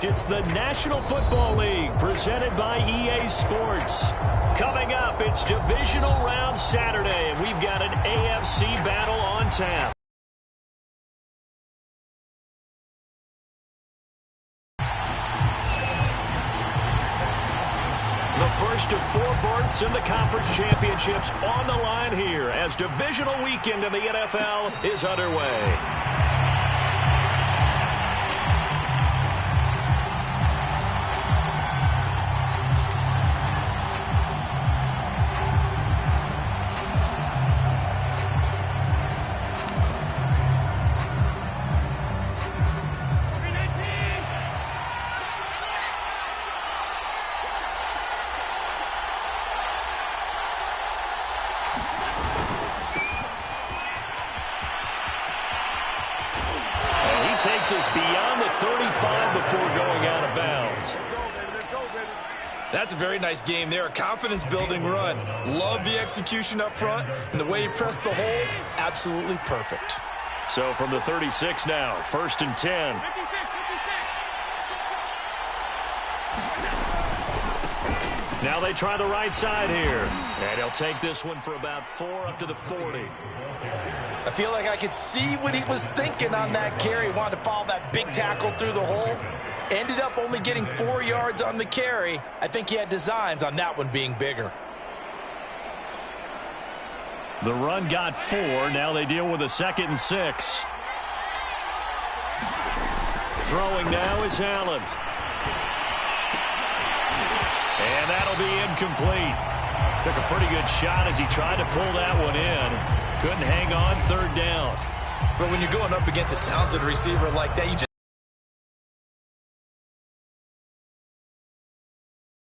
It's the National Football League presented by EA Sports. Coming up, it's Divisional Round Saturday, and we've got an AFC battle on tap. The first of 4 berths in the conference championships on the line here as divisional weekend in the NFL is underway. Takes us beyond the 35 before going out of bounds. That's a very nice game there. A confidence-building run. Love the execution up front, and the way he pressed the hole, absolutely perfect. So from the 36 now, 1st and 10. Now they try the right side here. And he'll take this one for about 4 up to the 40. I feel like I could see what he was thinking on that carry. Wanted to follow that big tackle through the hole. Ended up only getting 4 yards on the carry. I think he had designs on that one being bigger. The run got 4. Now they deal with a 2nd and 6. Throwing now is Allen. And that'll be incomplete. Took a pretty good shot as he tried to pull that one in. Couldn't hang on 3rd down. But when you're going up against a talented receiver like that, you just...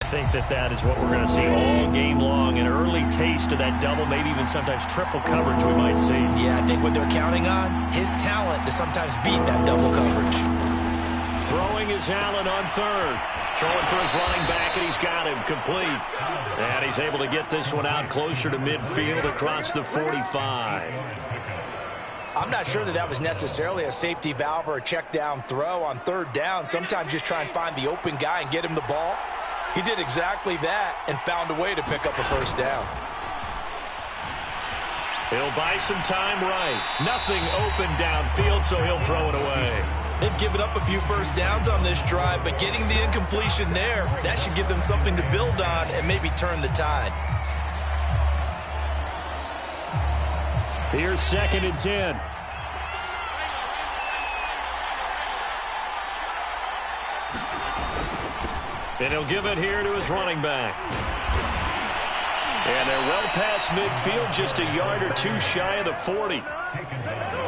I think that is what we're going to see all game long. An early taste of that double, maybe even sometimes triple coverage we might see. Yeah, I think what they're counting on, his talent to sometimes beat that double coverage. Throwing is Allen on 3rd. Throwing for his running back, and he's got him complete. And he's able to get this one out closer to midfield across the 45. I'm not sure that was necessarily a safety valve or a check down throw on 3rd down. Sometimes just try and find the open guy and get him the ball. He did exactly that and found a way to pick up a 1st down. He'll buy some time right. Nothing open downfield, so he'll throw it away. They've given up a few 1st downs on this drive, but getting the incompletion there, that should give them something to build on and maybe turn the tide. Here's 2nd and 10. And he'll give it here to his running back. And they're well past midfield, just a yard or 2 shy of the 40.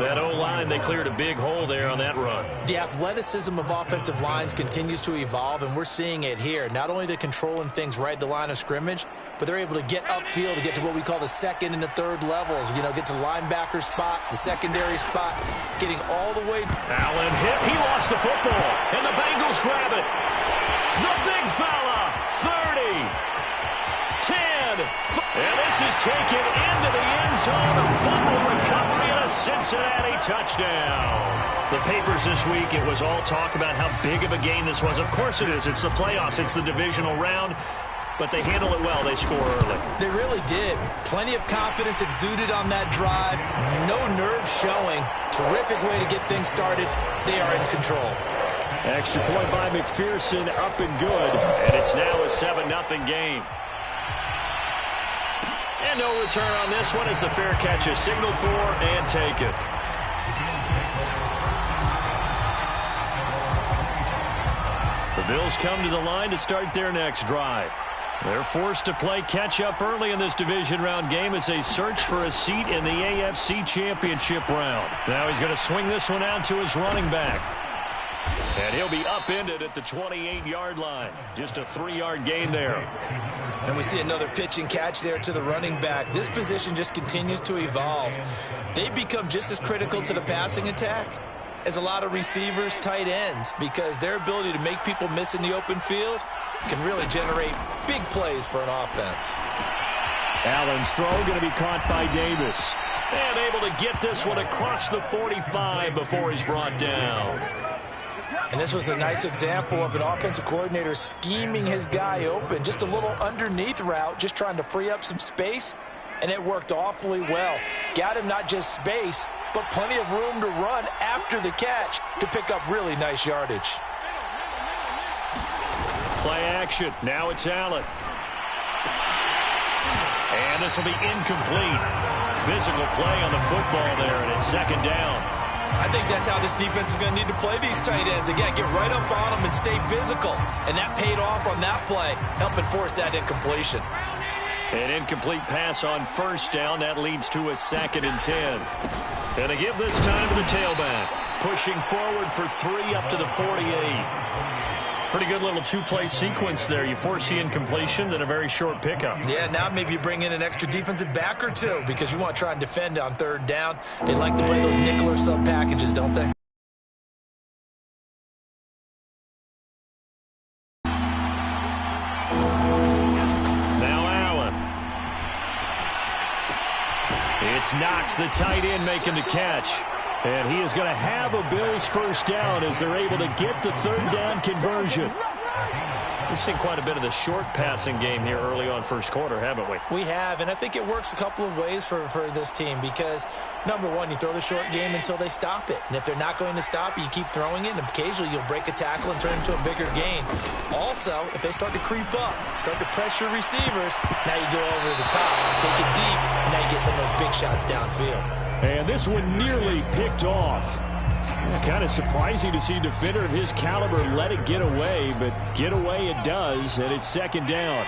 That O-line, they cleared a big hole there on that run. The athleticism of offensive lines continues to evolve, and we're seeing it here. Not only they're controlling things right at the line of scrimmage, but they're able to get upfield to get to what we call the 2nd and the 3rd levels. You know, get to linebacker spot, the secondary spot, getting all the way. Allen hit. He lost the football, and the Bengals grab it. The big fella, 30, 10, and this is taken into the end zone. A fumble recovery and a Cincinnati touchdown. The papers this week, it was all talk about how big of a game this was. Of course it is. It's the playoffs. It's the divisional round. But they handle it well. They score early. They really did. Plenty of confidence exuded on that drive. No nerves showing. Terrific way to get things started. They are in control. Extra point by McPherson, up and good. And it's now a 7-0 game. And no return on this one as the fair catch is signaled for and taken. The Bills come to the line to start their next drive. They're forced to play catch-up early in this division round game as they search for a seat in the AFC Championship round. Now he's going to swing this one out to his running back. And he'll be upended at the 28-yard line. Just a 3-yard gain there. And we see another pitch and catch there to the running back. This position just continues to evolve. They've become just as critical to the passing attack as a lot of receivers, tight ends, because their ability to make people miss in the open field can really generate big plays for an offense. Allen's throw going to be caught by Davis. And able to get this one across the 45 before he's brought down. And this was a nice example of an offensive coordinator scheming his guy open. Just a little underneath route, just trying to free up some space, and it worked awfully well. Got him not just space, but plenty of room to run after the catch to pick up really nice yardage. Play action. Now it's Allen. And this will be incomplete. Physical play on the football there, and it's second down. I think that's how this defense is going to need to play these tight ends. Again, get right up on them and stay physical. And that paid off on that play, helping force that incompletion. An incomplete pass on first down. That leads to a 2nd and 10. And they give this time to the tailback. Pushing forward for 3 up to the 48. Pretty good little two-play sequence there. You force the incompletion, then a very short pickup. Yeah, now maybe you bring in an extra defensive back or two because you want to try and defend on 3rd down. They like to play those nickel or sub packages, don't they? Now Allen. It's Knox, the tight end, making the catch. And he is going to have a Bills first down as they're able to get the 3rd down conversion. We've seen quite a bit of the short passing game here early on first quarter, haven't we? We have, and I think it works a couple of ways for this team because, number one, you throw the short game until they stop it. And if they're not going to stop it, you keep throwing it, and occasionally you'll break a tackle and turn it into a bigger gain. Also, if they start to creep up, start to pressure receivers, now you go over the top, take it deep, and now you get some of those big shots downfield. And this one nearly picked off. Kind of surprising to see a defender of his caliber let it get away, but get away it does, and it's 2nd down.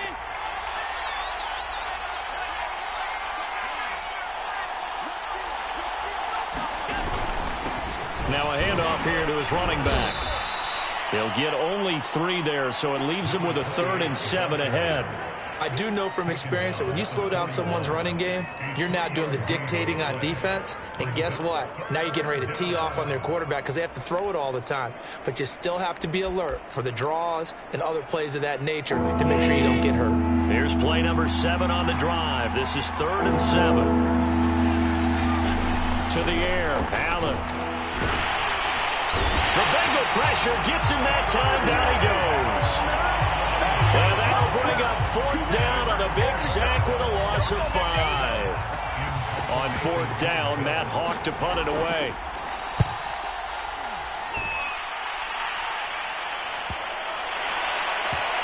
Now a handoff here to his running back. He'll get only 3 there, so it leaves him with a 3rd and 7 ahead. I do know from experience that when you slow down someone's running game, you're now doing the dictating on defense. And guess what? Now you're getting ready to tee off on their quarterback because they have to throw it all the time. But you still have to be alert for the draws and other plays of that nature to make sure you don't get hurt. Here's play number 7 on the drive. This is 3rd and 7. To the air, Allen. The Bengal pressure gets him that time. Down he goes. And that'll bring up 4th down on the big sack with a loss of 5. On 4th down, Matt Hawk to punt it away.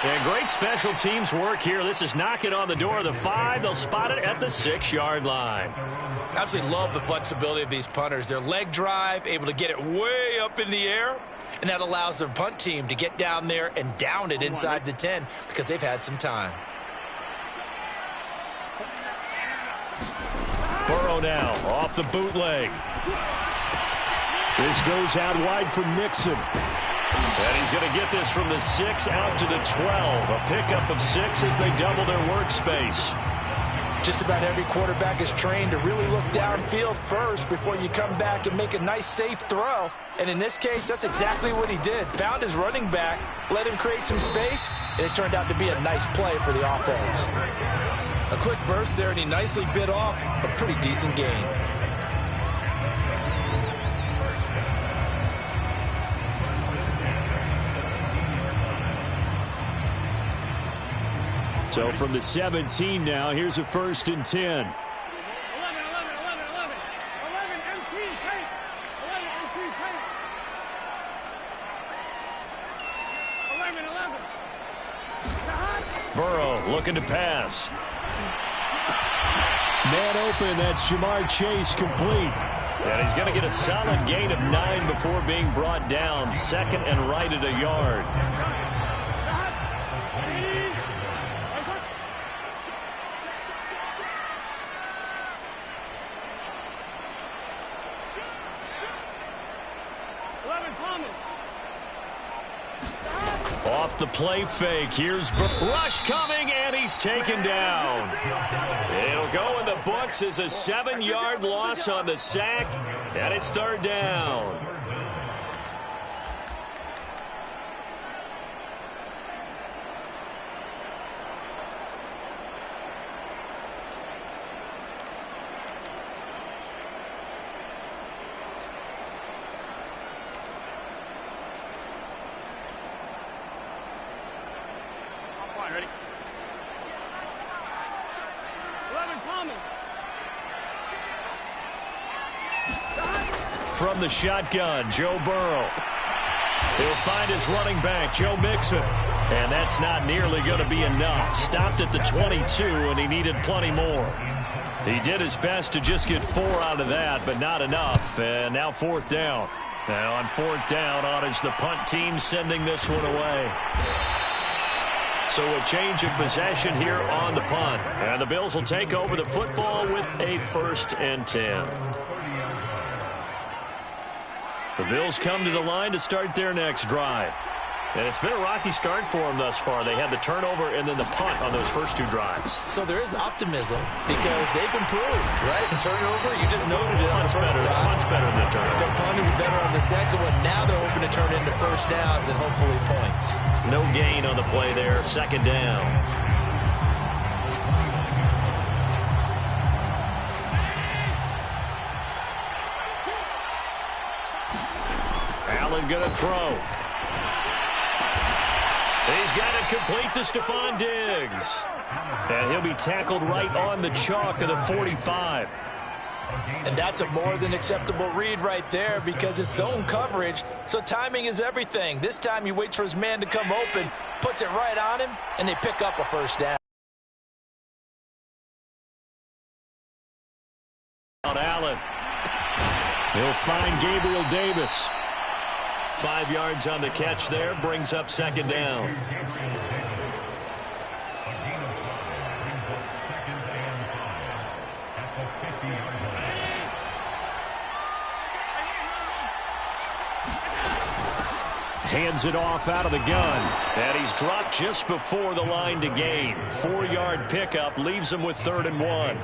And great special teams work here. This is knocking on the door of the 5. They'll spot it at the 6-yard line. Absolutely love the flexibility of these punters. Their leg drive, able to get it way up in the air. And that allows their punt team to get down there and down it inside the 10 because they've had some time. Burrow now off the bootleg. This goes out wide for Mixon. And he's going to get this from the 6 out to the 12. A pickup of 6 as they double their workspace. Just about every quarterback is trained to really look downfield first before you come back and make a nice, safe throw. And in this case, that's exactly what he did. Found his running back, let him create some space, and it turned out to be a nice play for the offense. A quick burst there, and he nicely bit off a pretty decent gain. So from the 17 now, here's a 1st and 10. Burrow looking to pass. Man open, that's Jamar Chase complete. And he's going to get a solid gain of 9 before being brought down. 2nd and right at a yard. Off the play fake. Here's Rush coming, and he's taken down. It'll go in the books as a 7-yard loss on the sack, and it's 3rd down. From the shotgun, Joe Burrow. He'll find his running back, Joe Mixon. And that's not nearly going to be enough. Stopped at the 22, and he needed plenty more. He did his best to just get 4 out of that, but not enough. And now 4th down. Now on 4th down, on is the punt team sending this one away. So a change of possession here on the punt. And the Bills will take over the football with a 1st and 10. The Bills come to the line to start their next drive. And it's been a rocky start for them thus far. They had the turnover and then the punt on those first 2 drives. So there is optimism because they've improved, right? And turnover, you just noted it. Punt's better than the turnover. The punt is better on the second one. Now they're hoping to turn it into 1st downs and hopefully points. No gain on the play there. 2nd down. Allen going to throw. He's got it complete to Stephon Diggs. And he'll be tackled right on the chalk of the 45. And that's a more than acceptable read right there because it's zone coverage, so timing is everything. This time he waits for his man to come open, puts it right on him, and they pick up a 1st down. Allen. He'll find Gabriel Davis. 5 yards on the catch there, brings up 2nd down. Hands it off out of the gun. And he's dropped just before the line to gain. 4-yard pickup leaves him with 3rd and 1.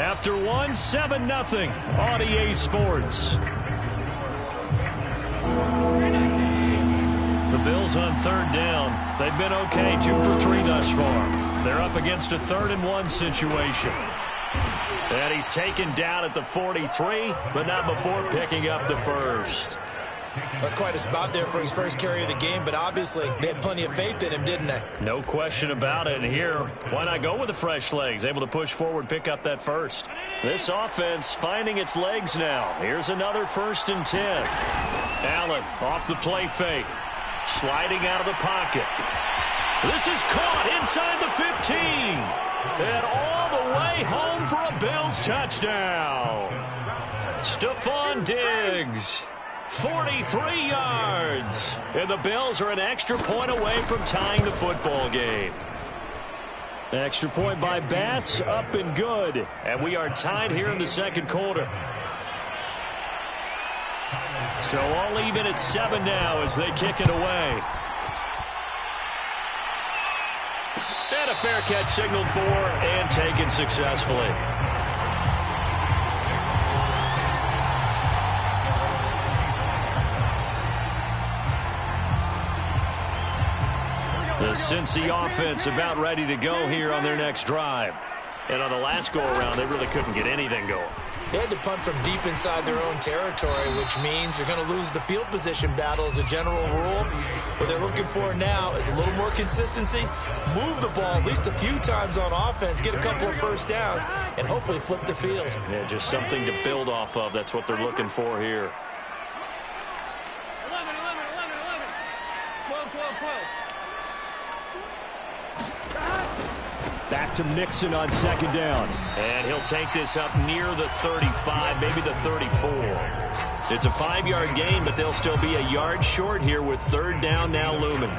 After 1, 7-0 on EA Sports. The Bills on 3rd down. They've been okay, 2 for 3 thus far. They're up against a 3rd and 1 situation. And he's taken down at the 43, but not before picking up the 1st. That's quite a spot there for his first carry of the game, but obviously they had plenty of faith in him, didn't they? No question about it. And here, why not go with the fresh legs? Able to push forward, pick up that 1st. This offense finding its legs now. Here's another 1st and 10. Allen off the play fake. Sliding out of the pocket. This is caught inside the 15. And all the way home for a Bills touchdown. Stephon Diggs. 43 yards. And the Bills are an extra point away from tying the football game. Extra point by Bass, up and good. And we are tied here in the 2nd quarter. So all even at 7 now as they kick it away. And a fair catch signaled for and taken successfully. The Cincy offense about ready to go here on their next drive. And on the last go-around, they really couldn't get anything going. They had to punt from deep inside their own territory, which means they're going to lose the field position battle as a general rule. What they're looking for now is a little more consistency, move the ball at least a few times on offense, get a couple of 1st downs, and hopefully flip the field. Yeah, just something to build off of. That's what they're looking for here. 12. Back to Mixon on 2nd down. And he'll take this up near the 35, maybe the 34. It's a 5-yard gain, but they'll still be a yard short here with 3rd down now looming.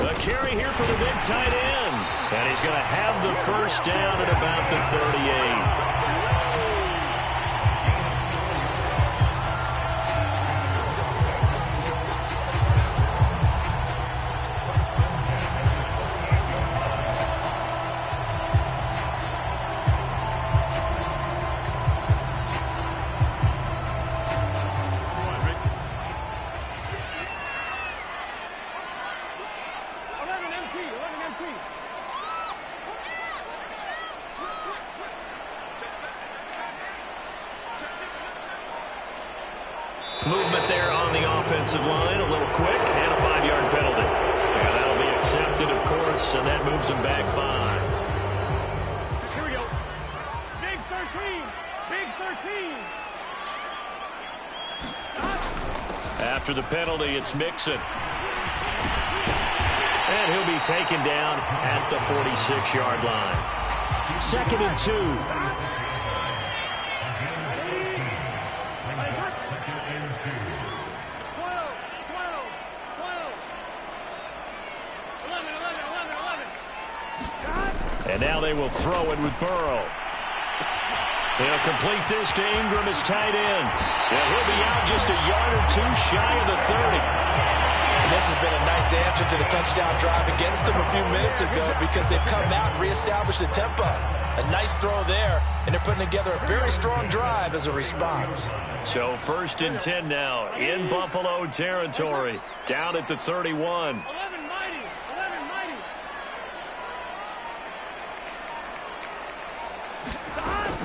A carry here for the big tight end. And he's going to have the 1st down at about the 38. Movement there on the offensive line. A little quick and a 5-yard penalty. And that'll be accepted, of course, and that moves him back 5. Here we go. Big 13. Big 13. After the penalty, it's Mixon. And he'll be taken down at the 46-yard line. 2nd and 2. 12, 11. And now they will throw it with Burrow. He'll complete this to Ingram as tight end. And he'll be out just a yard or 2 shy of the 30. And this has been a nice answer to the touchdown drive against them a few minutes ago because they've come out and reestablished the tempo. A nice throw there, and they're putting together a very strong drive as a response. So 1st and 10 now in Buffalo territory, down at the 31. 11 mighty. 11 mighty.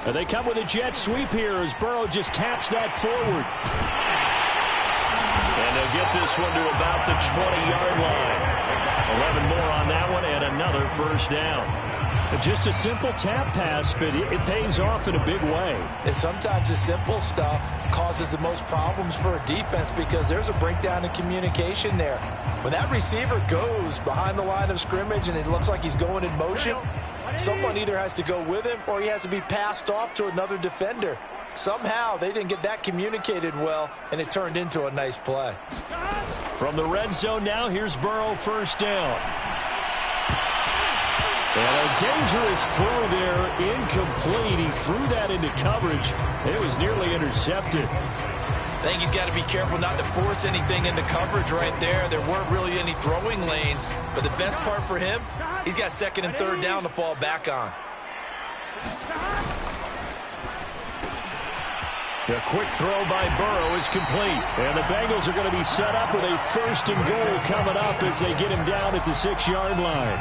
And they come with a jet sweep here as Burrow just taps that forward. And they'll get this one to about the 20-yard line. 11 more on that one and another 1st down. Just a simple tap pass, but it pays off in a big way. And sometimes the simple stuff causes the most problems for a defense because there's a breakdown in communication there. When that receiver goes behind the line of scrimmage and it looks like he's going in motion, someone either has to go with him or he has to be passed off to another defender. Somehow they didn't get that communicated well, and it turned into a nice play. From the red zone now, here's Burrow 1st down. And a dangerous throw there, incomplete. He threw that into coverage. It was nearly intercepted. I think he's got to be careful not to force anything into coverage right there. There weren't really any throwing lanes, but the best part for him, he's got 2nd and 3rd down to fall back on. A quick throw by Burrow is complete. And the Bengals are going to be set up with a 1st and goal coming up as they get him down at the 6-yard line.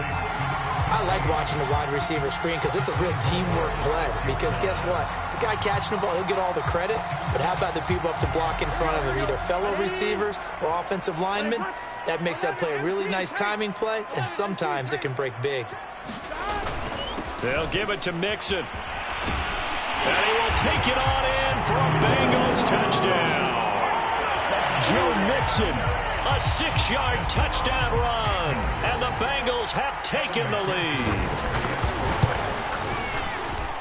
I like watching the wide receiver screen because it's a real teamwork play. Because guess what? The guy catching the ball, he'll get all the credit. But how about the people up to block in front of him, either fellow receivers or offensive linemen? That makes that play a really nice timing play, and sometimes it can break big. They'll give it to Mixon. And he will take it on in for a Bengals touchdown. Joe Mixon, a 6-yard touchdown run. And the Bengals have taken the lead.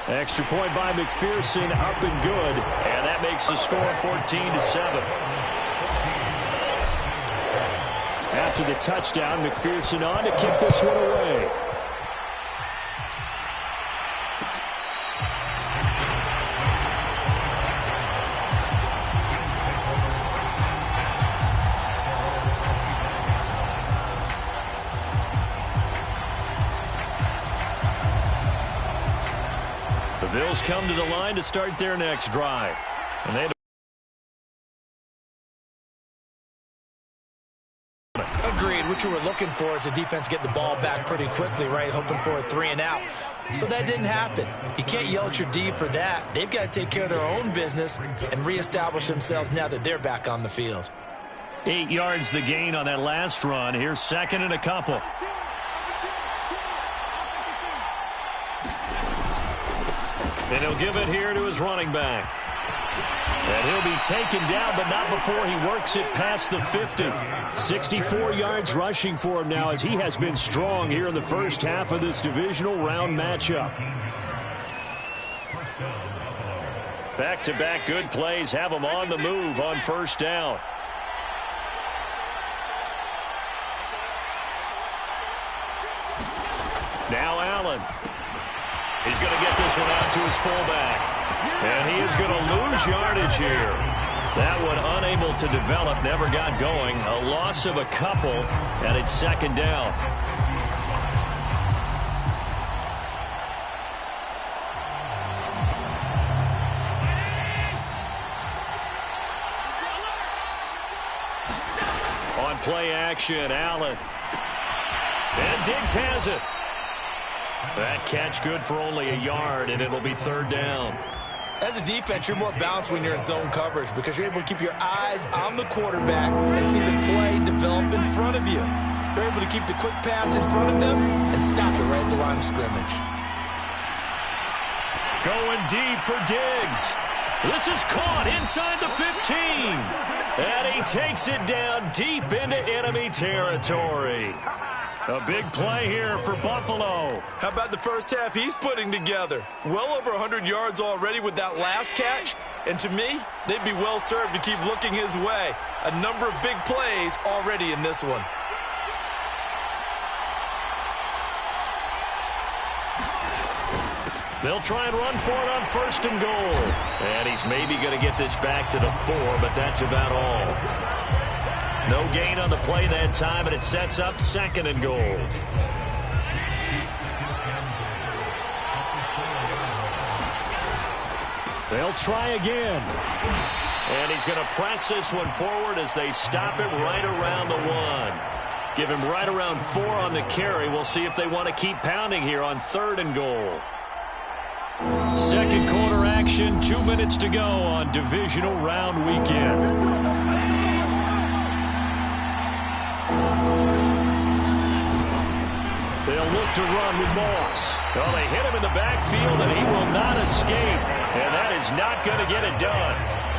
Extra point by McPherson, up and good. And that makes the score 14-7. After the touchdown, McPherson on to kick this one away. The Bills come to the line to start their next drive. And they Agreed. What you were looking for is the defense getting the ball back pretty quickly, right? Hoping for a 3 and out. So that didn't happen. You can't yell at your D for that. They've got to take care of their own business and reestablish themselves now that they're back on the field. 8 yards the gain on that last run. Here's 2nd and a couple. And he'll give it here to his running back. And he'll be taken down, but not before he works it past the 50. 64 yards rushing for him now as he has been strong here in the first half of this divisional round matchup. Back-to-back good plays have him on the move on 1st down. Now Allen. He's going to get this one out to his fullback. And he is going to lose yardage here. That one unable to develop, never got going. A loss of a couple, and it's 2nd down. On play action, Allen. And Diggs has it. That catch good for only a yard, and it'll be 3rd down. As a defense, you're more balanced when you're in zone coverage because you're able to keep your eyes on the quarterback and see the play develop in front of you. You're able to keep the quick pass in front of them and stop it right at the line of scrimmage. Going deep for Diggs. This is caught inside the 15. And he takes it down deep into enemy territory. A big play here for Buffalo. How about the first half he's putting together? Well over 100 yards already with that last catch. And to me, they'd be well served to keep looking his way. A number of big plays already in this one. They'll try and run for it on 1st and goal. And he's maybe going to get this back to the 4, but that's about all. No gain on the play that time, and it sets up 2nd and goal. They'll try again. And he's going to press this one forward as they stop it right around the 1. Give him right around 4 on the carry. We'll see if they want to keep pounding here on 3rd and goal. Second quarter action, 2 minutes to go on divisional round weekend. They'll look to run with Moss. Well, they hit him in the backfield, and he will not escape. And that is not going to get it done.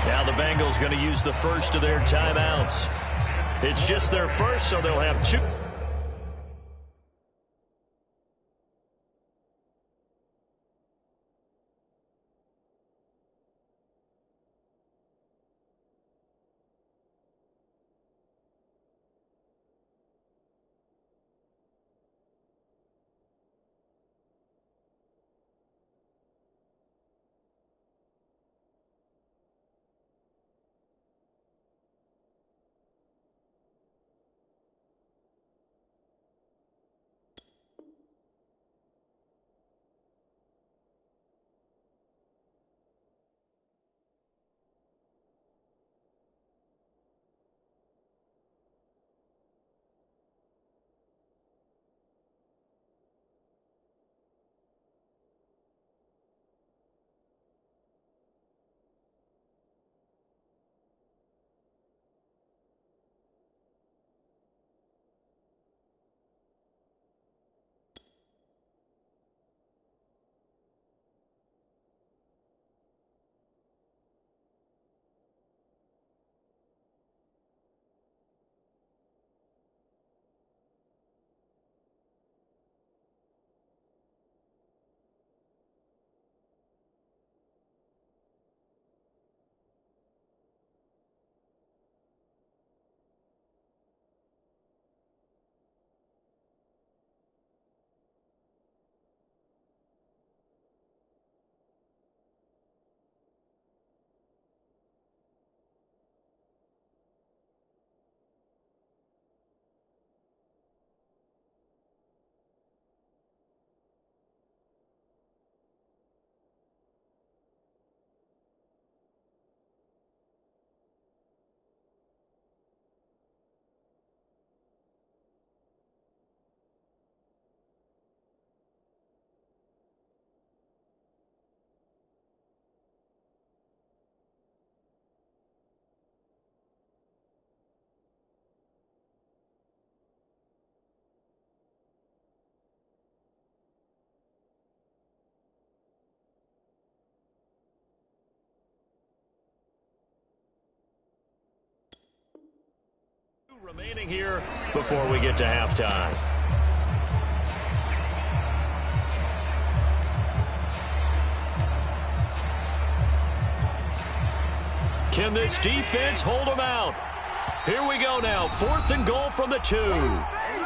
Now the Bengals going to use the first of their timeouts. It's just their first, so they'll have 2. Remaining here before we get to halftime. Can this defense hold them out? Here we go now. 4th and goal from the 2.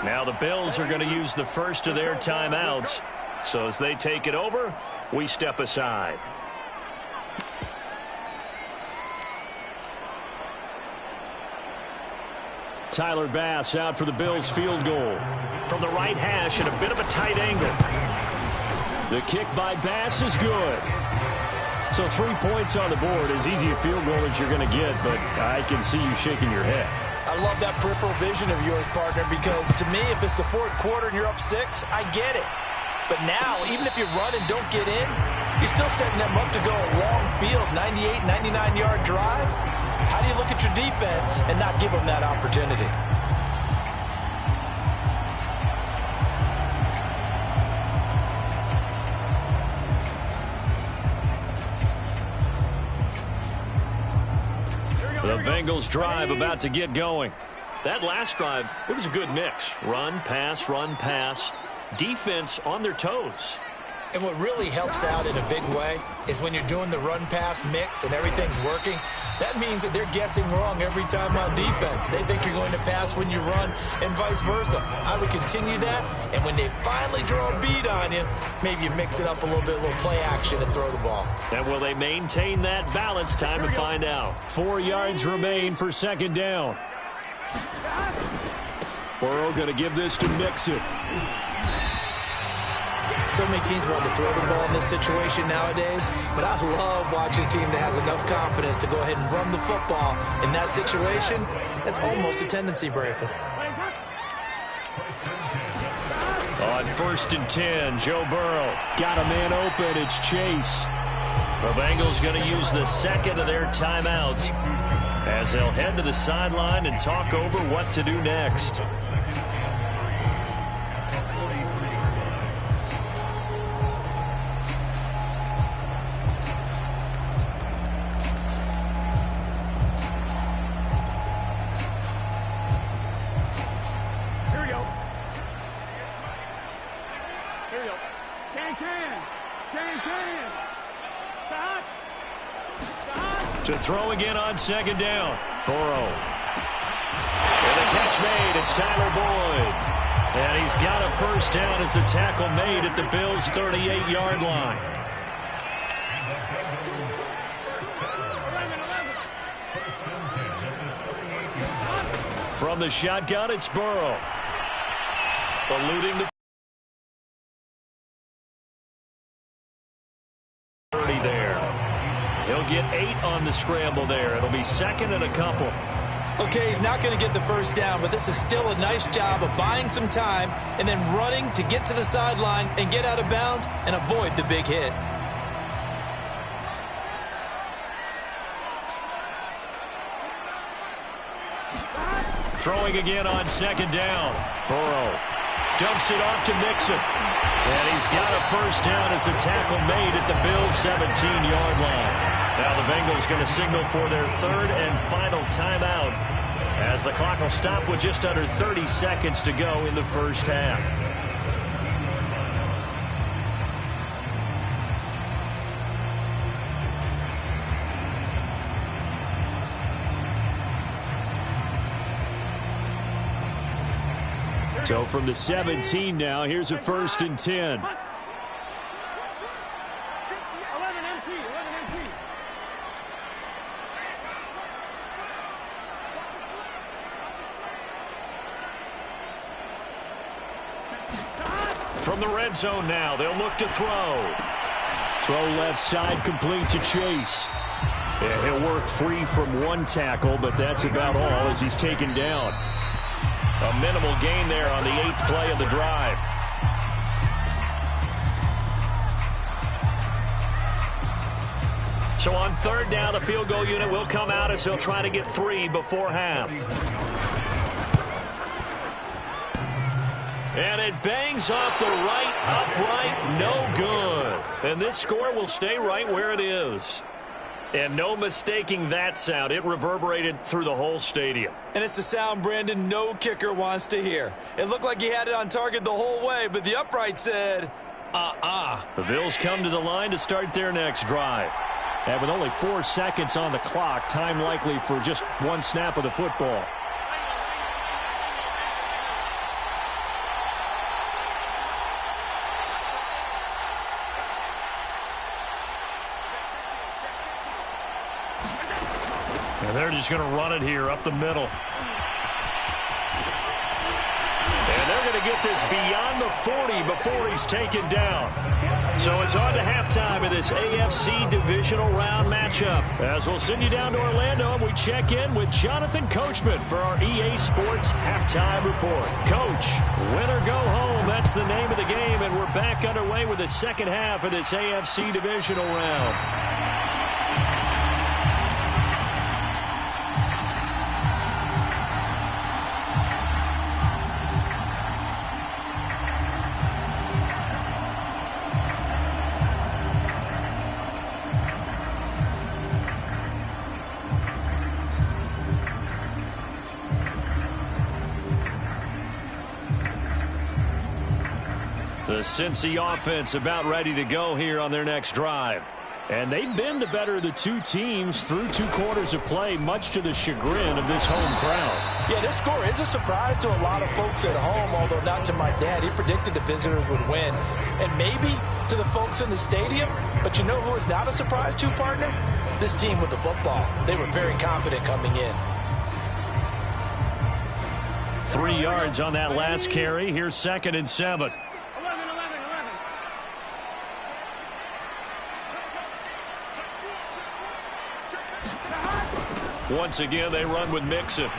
Now the Bills are going to use the first of their timeouts. So as they take it over, we step aside. Tyler Bass out for the Bills field goal. From the right hash at a bit of a tight angle. The kick by Bass is good. So 3 points on the board, as easy a field goal as you're going to get, but I can see you shaking your head. I love that peripheral vision of yours, partner, because to me, if it's the 4th quarter and you're up 6, I get it. But now, even if you run and don't get in, you're still setting them up to go a long field, 98, 99-yard drive. How do you look at your defense and not give them that opportunity? The Bengals drive about to get going. That last drive, it was a good mix. Run, pass, defense on their toes. And what really helps out in a big way is when you're doing the run-pass mix and everything's working, that means that they're guessing wrong every time on defense. They think you're going to pass when you run and vice versa. I would continue that, and when they finally draw a beat on you, maybe you mix it up a little bit, a little play action and throw the ball. And will they maintain that balance? Time to find out. 4 yards remain for second down. Burrow going to give this to Mixon. So many teams want to throw the ball in this situation nowadays, but I love watching a team that has enough confidence to go ahead and run the football in that situation. That's almost a tendency breaker. On 1st and 10, Joe Burrow got a man open. It's Chase. The Bengals going to use the second of their timeouts as they'll head to the sideline and talk over what to do next. To throw again on second down. Burrow. And the catch made. It's Tyler Boyd. And he's got a first down as the tackle made at the Bills' 38-yard line. From the shotgun, it's Burrow. Eluding the 30 there. He'll get 8 on the scramble there. It'll be second and a couple. Okay, he's not going to get the first down, but this is still a nice job of buying some time and then running to get to the sideline and get out of bounds and avoid the big hit. Throwing again on second down. Burrow dumps it off to Mixon. And he's got a first down as the tackle made at the Bills' 17-yard line. Now the Bengals going to signal for their third and final timeout as the clock will stop with just under 30 seconds to go in the first half. So from the 17 now, here's a 1st and 10. 11 empty. From the red zone now, they'll look to throw. Throw left side complete to Chase. Yeah, he'll work free from one tackle, but that's about all as he's taken down. A minimal gain there on the 8th play of the drive. So on third down, the field goal unit will come out as they'll try to get 3 before half. And it bangs off the right upright, no good. And this score will stay right where it is. And no mistaking that sound. It reverberated through the whole stadium. And it's the sound, Brandon, no kicker wants to hear. It looked like he had it on target the whole way, but the upright said, The Bills come to the line to start their next drive. And with only 4 seconds on the clock, time likely for just one snap of the football. And they're just going to run it here up the middle. And they're going to get this beyond the 40 before he's taken down. So it's on to halftime of this AFC divisional round matchup. As we'll send you down to Orlando, and we check in with Jonathan Coachman for our EA Sports halftime report. Coach, win or go home, that's the name of the game, and we're back underway with the second half of this AFC divisional round. The Cincy offense about ready to go here on their next drive. And they've been the better of the two teams through 2 quarters of play, much to the chagrin of this home crowd. Yeah, this score is a surprise to a lot of folks at home, although not to my dad. He predicted the visitors would win. And maybe to the folks in the stadium. But you know who is not a surprise to, partner? This team with the football. They were very confident coming in. 3 yards on that last carry. Here's 2nd and 7. Once again, they run with Mixon.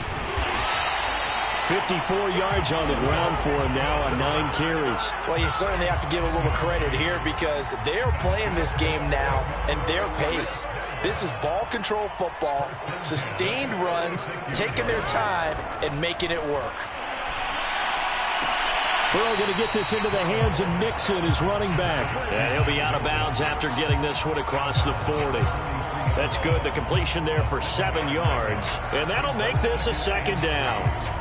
54 yards on the ground for him now on 9 carries. Well, you certainly have to give a little credit here because they're playing this game now at their pace. This is ball control football, sustained runs, taking their time, and making it work. Burrow going to get this into the hands of Mixon, his running back. And he'll be out of bounds after getting this one across the 40. That's good. The completion there for 7 yards. And that'll make this a 2nd down.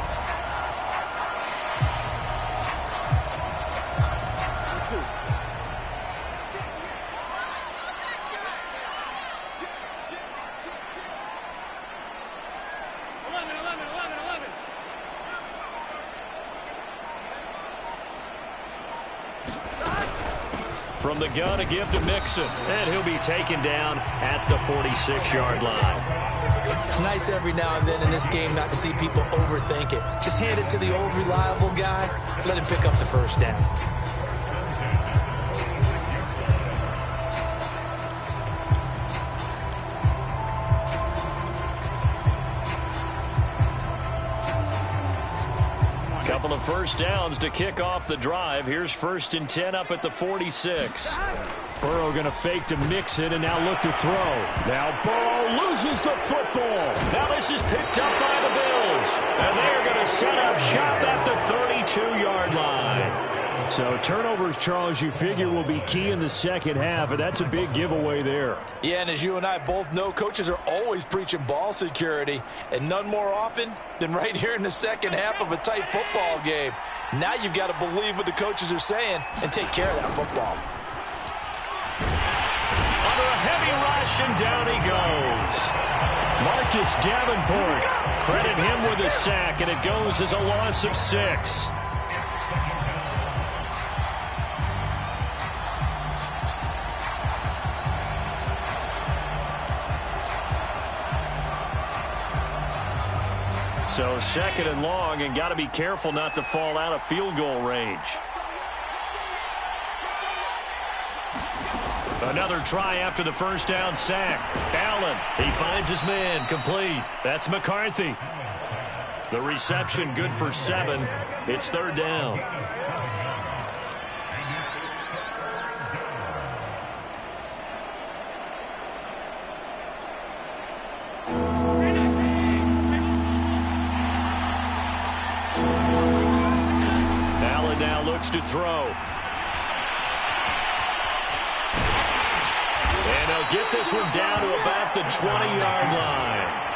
From the gun, a give to Mixon. And he'll be taken down at the 46-yard line. It's nice every now and then in this game not to see people overthink it. Just hand it to the old reliable guy. Let him pick up the first down. Couple of first downs to kick off the drive. Here's 1st and 10 up at the 46. Burrow going to fake to Mixon and now look to throw. Now Burrow loses the football. Now this is picked up by the Bills. And they're going to set up shop at the 32-yard line. So turnovers, Charles, you figure will be key in the second half, and that's a big giveaway there. Yeah, and as you and I both know, coaches are always preaching ball security, and none more often than right here in the second half of a tight football game. Now you've got to believe what the coaches are saying and take care of that football. Under a heavy rush, and down he goes. Marcus Davenport, credit him with a sack, and it goes as a loss of 6. So 2nd and long, and got to be careful not to fall out of field goal range. Another try after the first down sack. Allen, he finds his man, complete. That's McCarthy. The reception good for 7. It's 3rd down. To throw. And he'll get this one down to about the 20-yard line.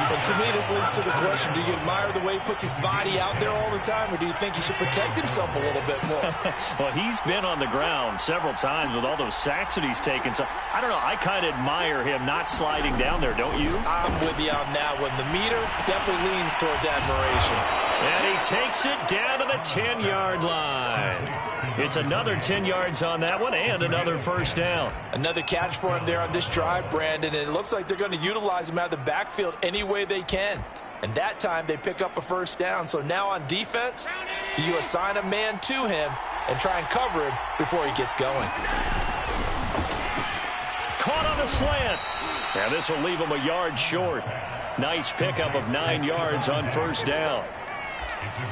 But to me, this leads to the question, do you admire the way he puts his body out there all the time, or do you think he should protect himself a little bit more? Well, he's been on the ground several times with all those sacks that he's taken. So, I don't know, I kind of admire him not sliding down there, don't you? I'm with you on that one. The meter definitely leans towards admiration. And he takes it down to the 10-yard line. It's another 10 yards on that one and another first down. Another catch for him there on this drive, Brandon, and it looks like they're going to utilize him out of the backfield any way they can. And that time they pick up a first down. So now on defense, do you assign a man to him, and try and cover him before he gets going. Caught on a slant. And this will leave him a yard short. Nice pickup of 9 yards on first down.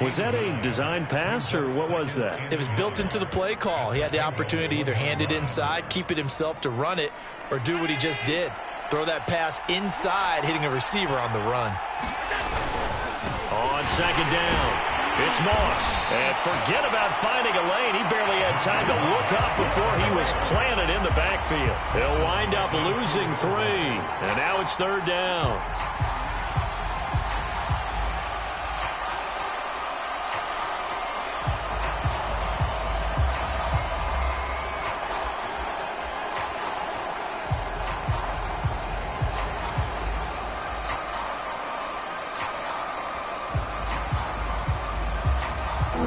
Was that a design pass, or what was that? It was built into the play call. He had the opportunity to either hand it inside, keep it himself to run it, or do what he just did. Throw that pass inside, hitting a receiver on the run. On second down, it's Moss. And forget about finding a lane. He barely had time to look up before he was planted in the backfield. He'll wind up losing 3. And now it's third down.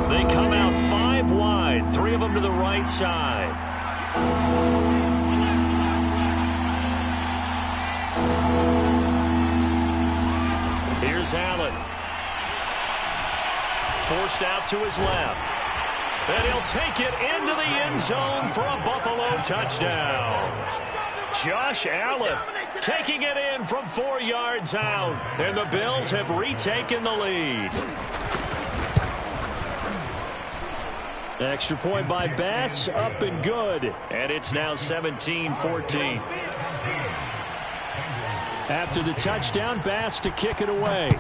They come out 5 wide, 3 of them to the right side. Here's Allen. Forced out to his left. And he'll take it into the end zone for a Buffalo touchdown. Josh Allen taking it in from 4 yards out. And the Bills have retaken the lead. Extra point by Bass, up and good. And it's now 17-14. After the touchdown, Bass to kick it away.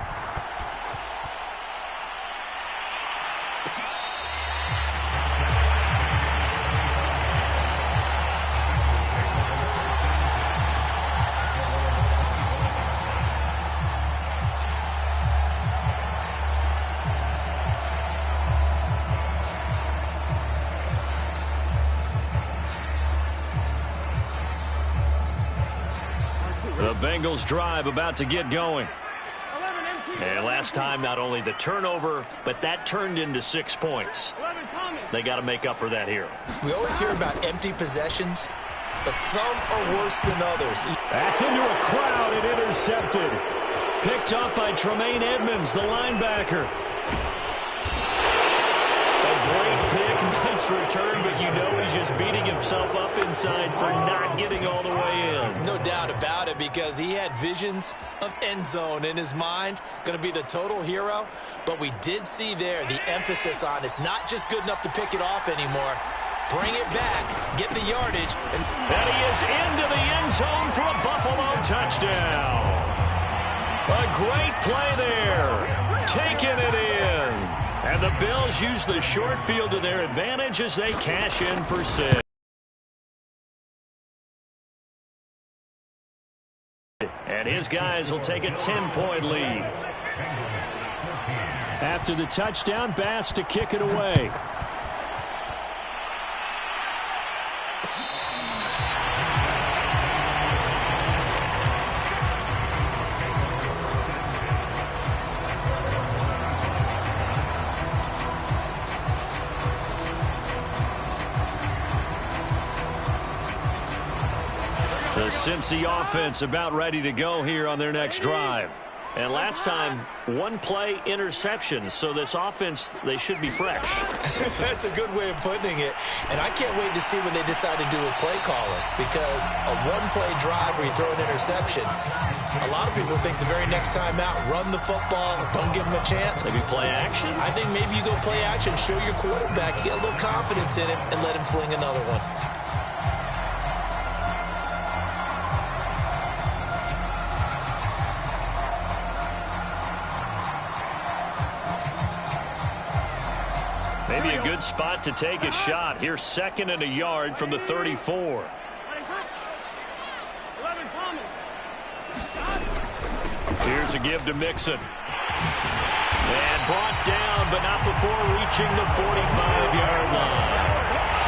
The Bengals drive about to get going. And last time, not only the turnover, but that turned into 6 points. They got to make up for that here. We always hear about empty possessions, but some are worse than others. That's into a crowd and intercepted. Picked up by Tremaine Edmonds, the linebacker. A great pick, nice return, but you know he's just beating himself up inside for not getting all the way in. No doubt about it, because he had visions of end zone in his mind. Going to be the total hero. But we did see there the emphasis on it's not just good enough to pick it off anymore. Bring it back, get the yardage. And he is into the end zone for a Buffalo touchdown. A great play there. Taking it in. And the Bills use the short field to their advantage as they cash in for 6. And his guys will take a 10-point lead. After the touchdown, Bass to kick it away. The Cincy offense about ready to go here on their next drive. And last time, 1 play interception. So this offense, they should be fresh. That's a good way of putting it. And I can't wait to see what they decide to do with play calling. Because a 1-play drive where you throw an interception, a lot of people think the very next time out, run the football, don't give them a chance. Maybe play action? I think maybe you go play action, show your quarterback, get a little confidence in him, and let him fling another one. Maybe a good spot to take a shot. Here's 2nd and a yard from the 34. Here's a give to Mixon. And brought down, but not before reaching the 45-yard line.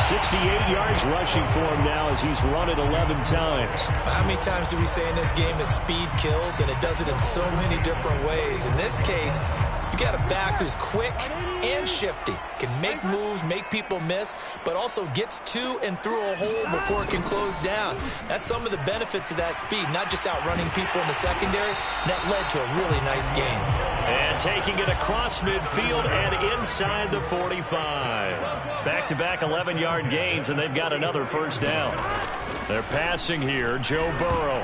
68 yards rushing for him now as he's run it 11 times. How many times do we say in this game that speed kills, and it does it in so many different ways? In this case, You got a back who's quick and shifty, can make moves, make people miss, but also gets to and through a hole before it can close down. That's some of the benefits of that speed, not just outrunning people in the secondary. And that led to a really nice gain. And taking it across midfield and inside the 45. Back-to-back 11-yard gains, and they've got another first down. They're passing here, Joe Burrow.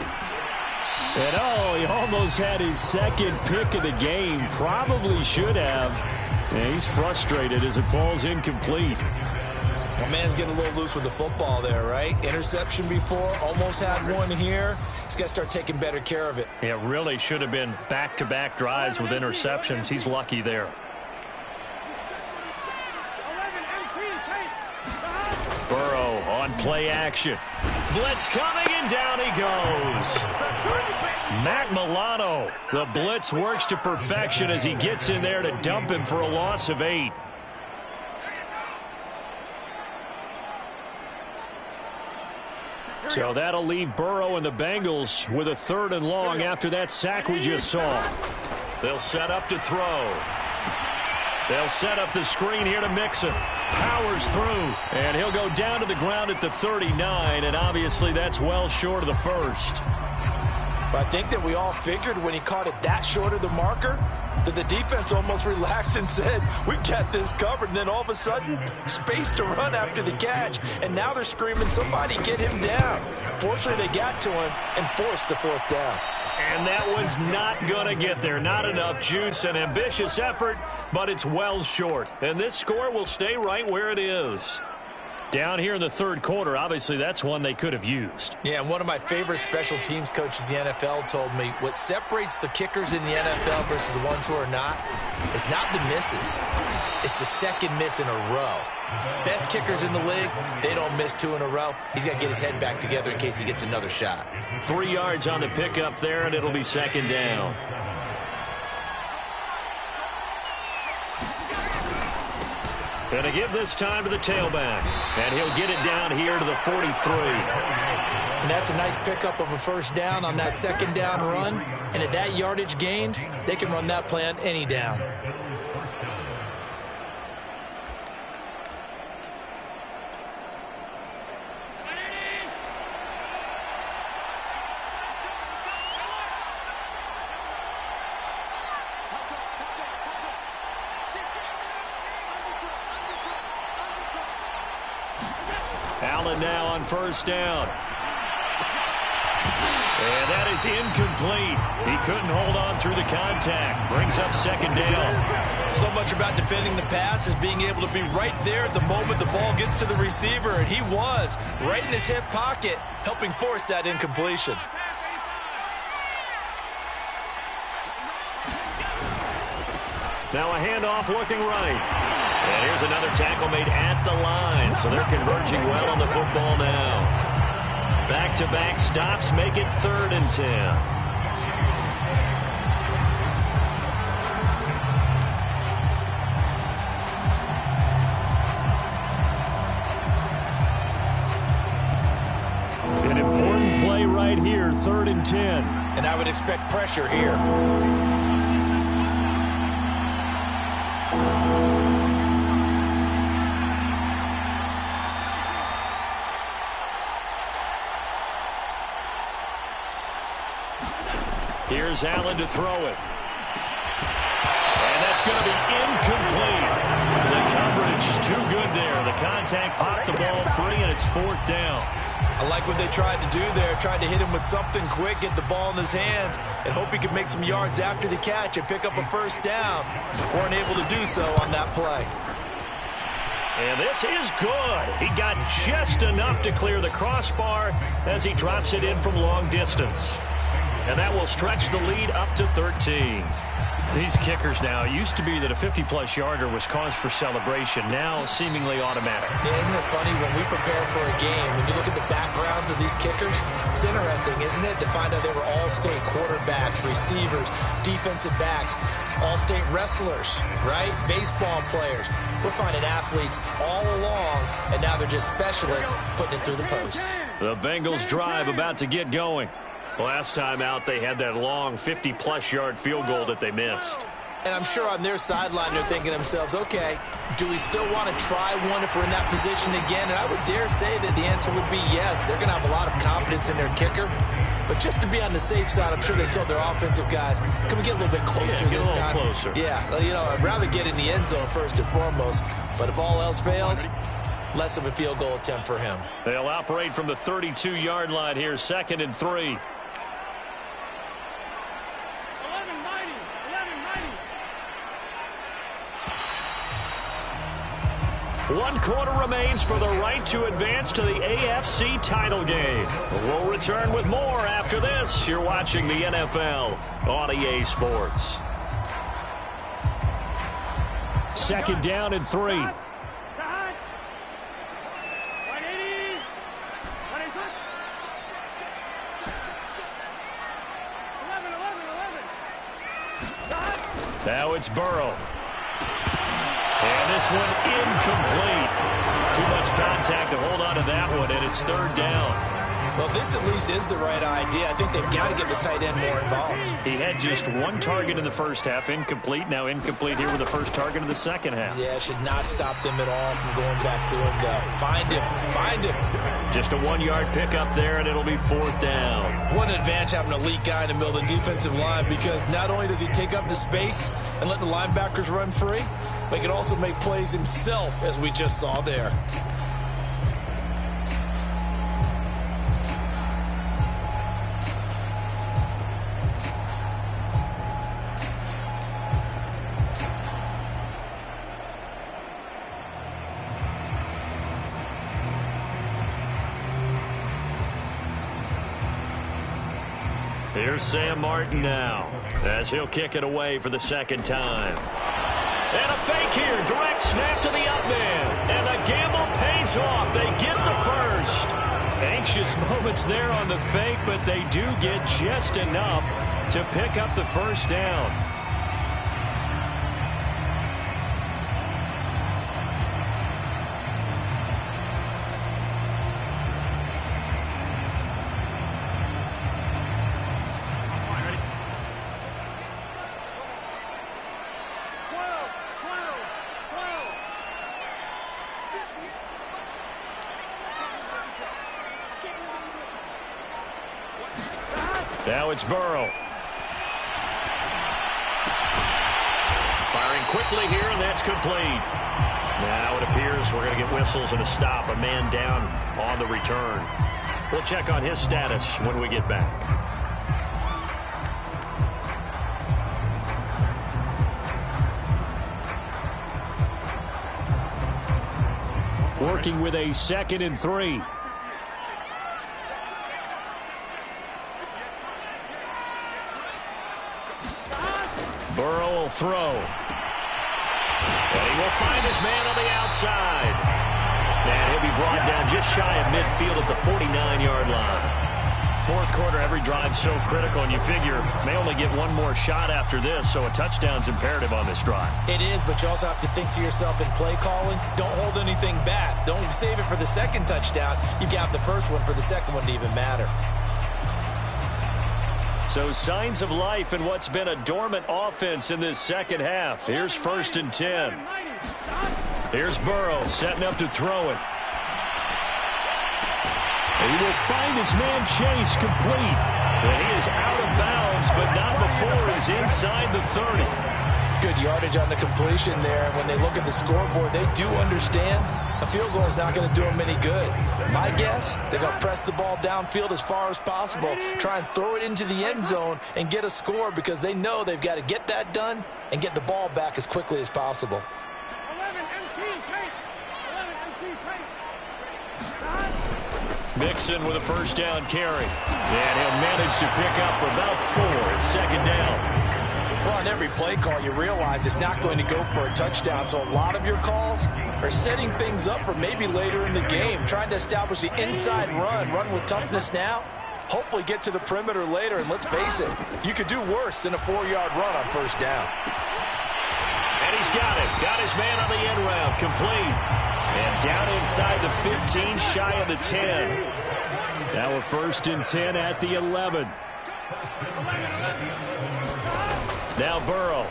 And he almost had his second pick of the game. Probably should have. And he's frustrated as it falls incomplete. My man's getting a little loose with the football there, right? Interception before, almost had one here. He's got to start taking better care of it. It really should have been back-to-back drives with interceptions. He's lucky there. Burrow on play action. Blitz coming, and down he goes. Matt Milano. The blitz works to perfection as he gets in there to dump him for a loss of 8. So that'll leave Burrow and the Bengals with a 3rd and long after that sack we just saw. They'll set up to throw. They'll set up the screen here to Mixon. Powers through, and he'll go down to the ground at the 39, and obviously that's well short of the first. But I think that we all figured when he caught it that short of the marker that the defense almost relaxed and said, we've got this covered. And then all of a sudden, space to run after the catch. And now they're screaming, somebody get him down. Fortunately, they got to him and forced the 4th down. And that one's not going to get there. Not enough juice. An ambitious effort, but it's well short. And this score will stay right where it is. Down here in the 3rd quarter, obviously that's one they could have used. Yeah, and one of my favorite special teams coaches in the NFL told me what separates the kickers in the NFL versus the ones who are not is not the misses. It's the second miss in a row. Best kickers in the league, they don't miss 2 in a row. He's got to get his head back together in case he gets another shot. 3 yards on the pickup there, and it'll be 2nd down. Going to give this time to the tailback. And he'll get it down here to the 43. And that's a nice pickup of a 1st down on that 2nd down run. And at that yardage gained, they can run that play on any down. Allen now on 1st down. And that is incomplete. He couldn't hold on through the contact. Brings up 2nd down. So much about defending the pass is being able to be right there at the moment the ball gets to the receiver, and he was right in his hip pocket, helping force that incompletion. Now a handoff looking right. And here's another tackle made at the line, so they're converging well on the football now. Back-to-back stops make it 3rd and 10. An important play right here, 3rd and 10. And I would expect pressure here. Here's Allen to throw it. And that's going to be incomplete. The coverage too good there. The contact popped the ball free, and it's 4th down. I like what they tried to do there. Tried to hit him with something quick, get the ball in his hands, and hope he could make some yards after the catch and pick up a 1st down. Weren't able to do so on that play. And this is good. He got just enough to clear the crossbar as he drops it in from long distance. And that will stretch the lead up to 13. These kickers now, it used to be that a 50-plus yarder was cause for celebration. Now seemingly automatic. Yeah, isn't it funny when we prepare for a game, when you look at the backgrounds of these kickers, it's interesting, isn't it, to find out they were all-state quarterbacks, receivers, defensive backs, all-state wrestlers, right? Baseball players. We're finding athletes all along, and now they're just specialists putting it through the posts. The Bengals drive about to get going. Last time out, they had that long 50-plus yard field goal that they missed. And I'm sure on their sideline they're thinking to themselves, okay, do we still want to try one if we're in that position again? And I would dare say that the answer would be yes. They're going to have a lot of confidence in their kicker. But just to be on the safe side, I'm sure they told their offensive guys, can we get a little bit closer this time? Closer. Yeah, you know, I'd rather get in the end zone first and foremost. But if all else fails, less of a field goal attempt for him. They'll operate from the 32-yard line here, 2nd and 3. 1 quarter remains for the right to advance to the AFC title game. We'll return with more after this. You're watching the NFL on EA Sports. 2nd down and 3. Now it's Burrow. And this one incomplete. Too much contact to hold on to that one, and it's 3rd down. Well, this at least is the right idea. I think they've got to get the tight end more involved. He had just 1 target in the first half, incomplete. Now incomplete here with the first target of the second half. Yeah, should not stop them at all from going back to him, though. Find him. Just a 1-yard pickup there, and it'll be 4th down. What an advantage having an elite guy in the middle of the defensive line, because not only does he take up the space and let the linebackers run free, but he can also make plays himself, as we just saw there. Here's Sam Martin now, as he'll kick it away for the 2nd time. And a fake here, direct snap to the up man. And the gamble pays off. They get the first. Anxious moments there on the fake, but they do get just enough to pick up the first down. Now it's Burrow. Firing quickly here, and that's complete. Now it appears we're going to get whistles and a stop. A man down on the return. We'll check on his status when we get back. Working with a 2nd and 3. Burrow will throw. And he will find his man on the outside. And he'll be brought down just shy of midfield at the 49-yard line. 4th quarter, every drive so critical, and you figure may only get 1 more shot after this, so a touchdown's imperative on this drive. It is, but you also have to think to yourself in play calling, don't hold anything back. Don't save it for the 2nd touchdown. You got the first one for the 2nd one to even matter. So signs of life in what's been a dormant offense in this 2nd half. Here's 1st and 10. Here's Burrow setting up to throw it. He will find his man Chase complete. And he is out of bounds, but not before he's inside the 30. Good yardage on the completion there. When they look at the scoreboard, they do understand a field goal is not going to do them any good. My guess, they're going to press the ball downfield as far as possible, try and throw it into the end zone and get a score, because they know they've got to get that done and get the ball back as quickly as possible. 11 MT, Chase. 11 MT, Mixon with a 1st down carry. And he'll manage to pick up about 4 at 2nd down. Well, on every play call, you realize it's not going to go for a touchdown, so a lot of your calls are setting things up for maybe later in the game, trying to establish the inside run with toughness now, hopefully get to the perimeter later, and let's face it, you could do worse than a 4-yard run on 1st down. And he's got it. Got his man on the end round, complete. And down inside the 15, shy of the 10. Now a 1st and 10 at the 11. Now Burrow.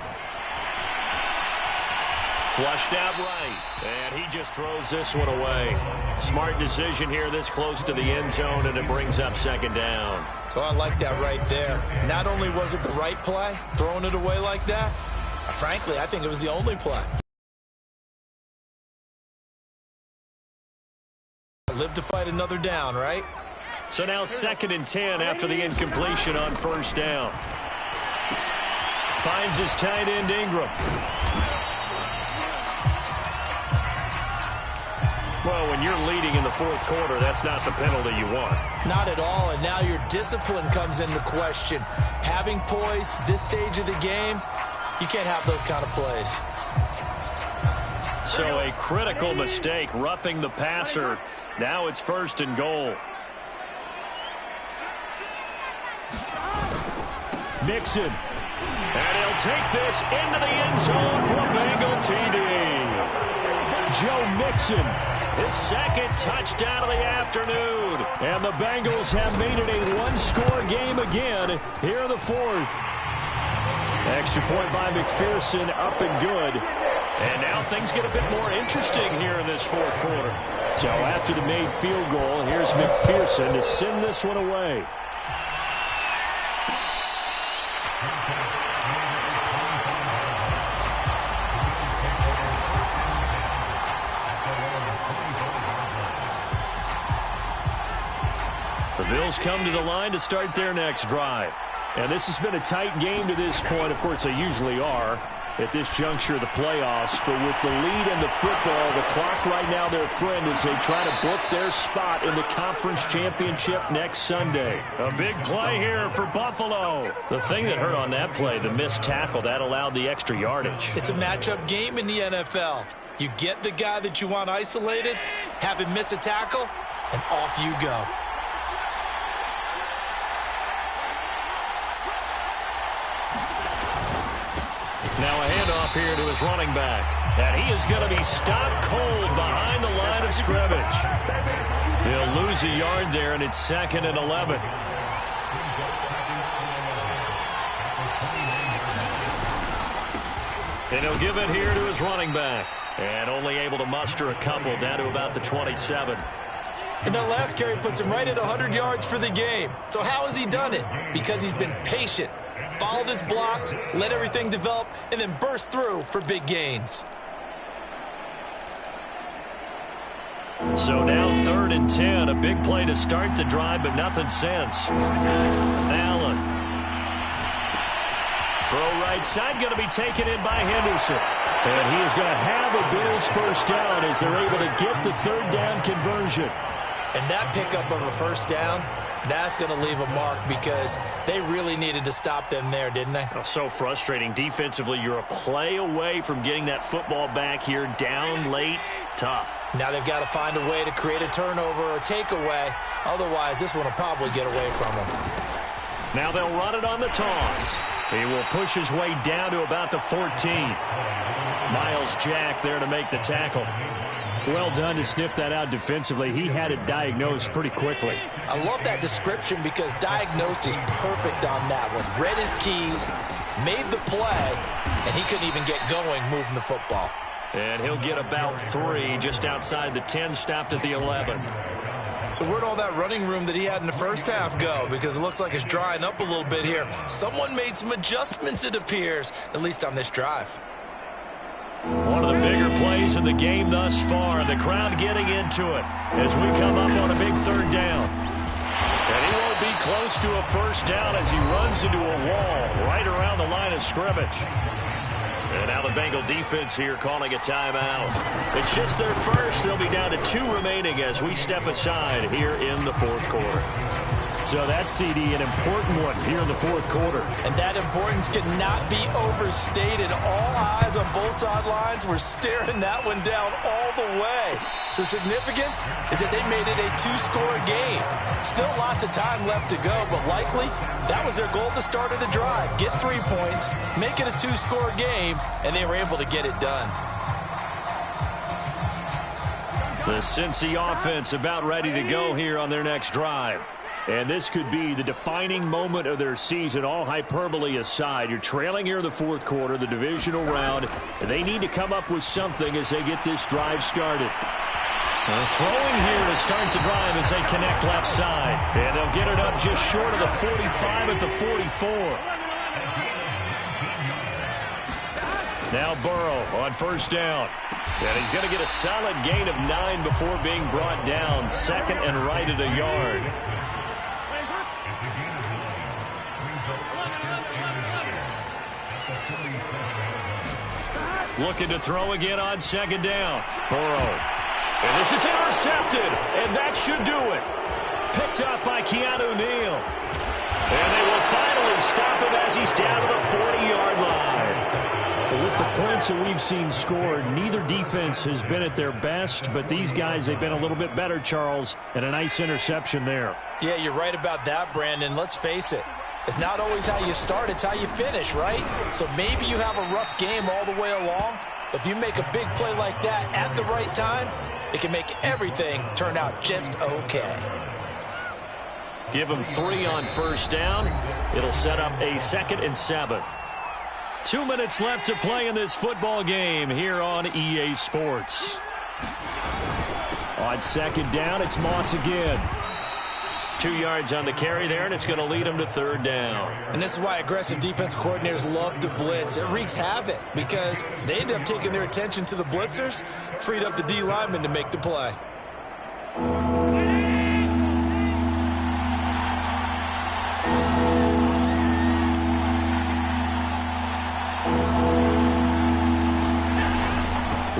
Flushed out right, and he just throws this one away. Smart decision here this close to the end zone, and it brings up second down. So I like that right there. Not only was it the right play, throwing it away like that, frankly, I think it was the only play. Live to fight another down, right? So now 2nd and 10 after the incompletion on first down. Finds his tight end Ingram. Well, when you're leading in the fourth quarter, that's not the penalty you want. Not at all, and now your discipline comes into question. Having poise this stage of the game, you can't have those kind of plays. So a critical mistake, roughing the passer. Now it's 1st and goal. Mixon. And he'll take this into the end zone for a Bengal TD. Joe Mixon, his 2nd touchdown of the afternoon. And the Bengals have made it a one-score game again here in the 4th. Extra point by McPherson, up and good. And now things get a bit more interesting here in this 4th quarter. So after the made field goal, here's McPherson to send this one away. The Bills come to the line to start their next drive. And this has been a tight game to this point. Of course, they usually are at this juncture of the playoffs. But with the lead in the football, the clock right now their friend as they try to book their spot in the conference championship next Sunday. A big play here for Buffalo. The thing that hurt on that play, the missed tackle, that allowed the extra yardage. It's a matchup game in the NFL. You get the guy that you want isolated, have him miss a tackle, and off you go. Now a handoff here to his running back. And he is going to be stopped cold behind the line of scrimmage. He'll lose a yard there, and it's 2nd and 11. And he'll give it here to his running back. And only able to muster a couple down to about the 27. And that last carry puts him right at 100 yards for the game. So how has he done it? Because he's been patient. Followed his blocks, let everything develop, and then burst through for big gains. So now 3rd and 10, a big play to start the drive, but nothing since. Allen. Throw right side, going to be taken in by Henderson. And he is going to have a Bills first down as they're able to get the 3rd down conversion. And that pickup of a first down, that's going to leave a mark because they really needed to stop them there, didn't they? Oh, so frustrating. Defensively, you're a play away from getting that football back here. Down late, tough. Now they've got to find a way to create a turnover or takeaway. Otherwise, this one will probably get away from them. Now they'll run it on the toss. He will push his way down to about the 14. Miles Jack there to make the tackle. Well done to sniff that out defensively. He had it diagnosed pretty quickly. I love that description because diagnosed is perfect on that one. Read his keys, made the play, and he couldn't even get going moving the football. And he'll get about 3 just outside the 10, stopped at the 11. So where'd all that running room that he had in the first half go? Because it looks like it's drying up a little bit here. Someone made some adjustments, it appears, at least on this drive. One of the bigger plays in the game thus far. The crowd getting into it as we come up on a big 3rd down. And he won't be close to a first down as he runs into a wall right around the line of scrimmage. And now the Bengal defense here calling a timeout. It's just their first. They'll be down to 2 remaining as we step aside here in the 4th quarter. So that, CD, an important one here in the 4th quarter. And that importance cannot be overstated. All eyes on both sidelines were staring that one down all the way. The significance is that they made it a 2-score game. Still lots of time left to go, but likely that was their goal at the start of the drive. Get 3 points, make it a 2-score game, and they were able to get it done. The Cincy offense about ready to go here on their next drive. And this could be the defining moment of their season, all hyperbole aside. You're trailing here in the fourth quarter, the divisional round, and they need to come up with something as they get this drive started. They're throwing here to start the drive as they connect left side. And they'll get it up just short of the 45 at the 44. Now Burrow on first down. And he's going to get a solid gain of 9 before being brought down. Second and right at a yard. Looking to throw again on second down. Burrow. And this is intercepted. And that should do it. Picked up by Keanu Neal. And they will finally stop him as he's down to the 40-yard line. With the points that we've seen scored, neither defense has been at their best, but these guys, they've been a little bit better, Charles, and a nice interception there. Yeah, you're right about that, Brandon. Let's face it. It's not always how you start, it's how you finish, right? So maybe you have a rough game all the way along. If you make a big play like that at the right time, it can make everything turn out just okay. Give them 3 on first down. It'll set up a 2nd and 7. 2 minutes left to play in this football game here on EA Sports. On second down, it's Moss again. 2 yards on the carry there, and it's going to lead them to third down. And this is why aggressive defense coordinators love to blitz. It wreaks havoc because they end up taking their attention to the blitzers, freed up the D lineman to make the play.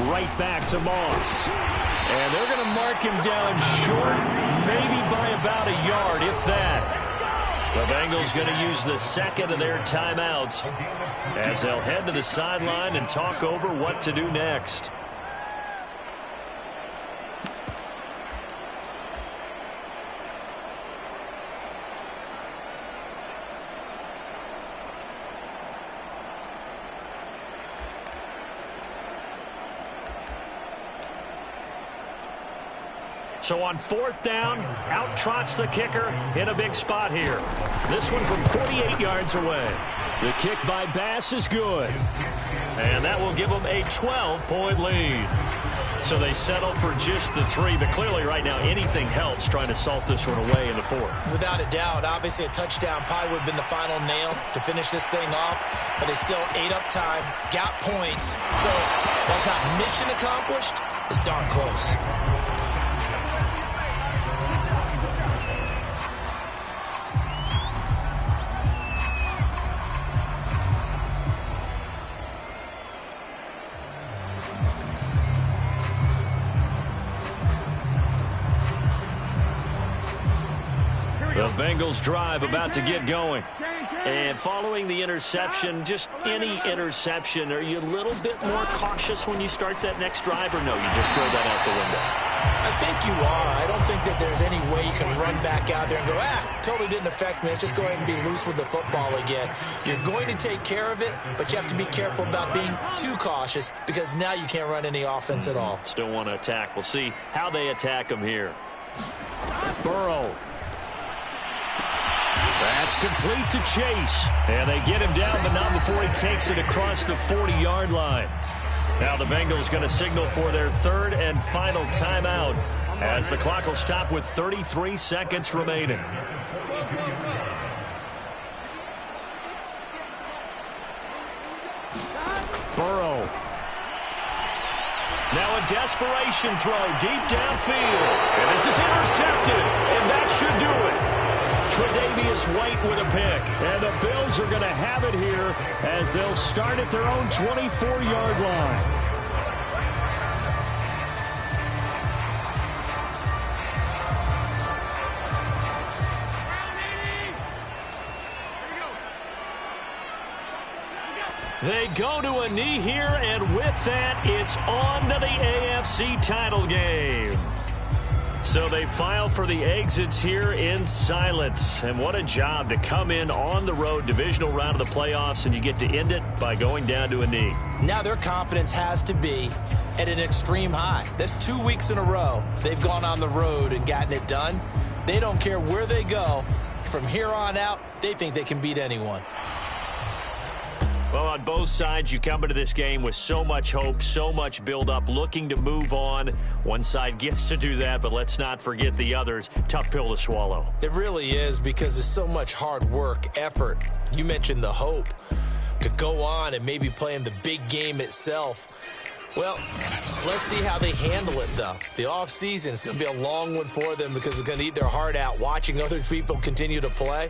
Right back to Moss. And they're going to mark him down short, maybe by about a yard, if that. The Bengals going to use the second of their timeouts as they'll head to the sideline and talk over what to do next. So on fourth down, out trots the kicker in a big spot here. This one from 48 yards away. The kick by Bass is good. And that will give them a 12-point lead. So they settle for just the 3, but clearly right now anything helps trying to salt this one away in the fourth. Without a doubt, obviously a touchdown probably would have been the final nail to finish this thing off, but they still ate up time, got points. So while it's not mission accomplished, it's darn close. The Bengals drive about to get going. And following the interception, just any interception, are you a little bit more cautious when you start that next drive, or no, you just throw that out the window? I think you are. I don't think that there's any way you can run back out there and go, totally didn't affect me. Let's just go ahead and be loose with the football again. You're going to take care of it, but you have to be careful about being too cautious because now you can't run any offense at all. Still want to attack. We'll see how they attack them here. Burrow. That's complete to Chase. And they get him down, but not before he takes it across the 40-yard line. Now the Bengals going to signal for their third and final timeout as the clock will stop with 33 seconds remaining. Burrow. Now a desperation throw deep downfield. And this is intercepted, and that should do it. Tre'Davious White with a pick. And the Bills are going to have it here as they'll start at their own 24-yard line. They go to a knee here, and with that, it's on to the AFC title game. So they file for the exits here in silence. And what a job to come in on the road, divisional round of the playoffs, and you get to end it by going down to a knee. Now their confidence has to be at an extreme high. That's 2 weeks in a row they've gone on the road and gotten it done. They don't care where they go. From here on out, they think they can beat anyone. Well, on both sides, you come into this game with so much hope, so much build-up, looking to move on. One side gets to do that, but let's not forget the others. Tough pill to swallow. It really is, because there's so much hard work, effort. You mentioned the hope to go on and maybe play in the big game itself. Well, let's see how they handle it, though. The offseason is going to be a long one for them because it's going to eat their heart out watching other people continue to play.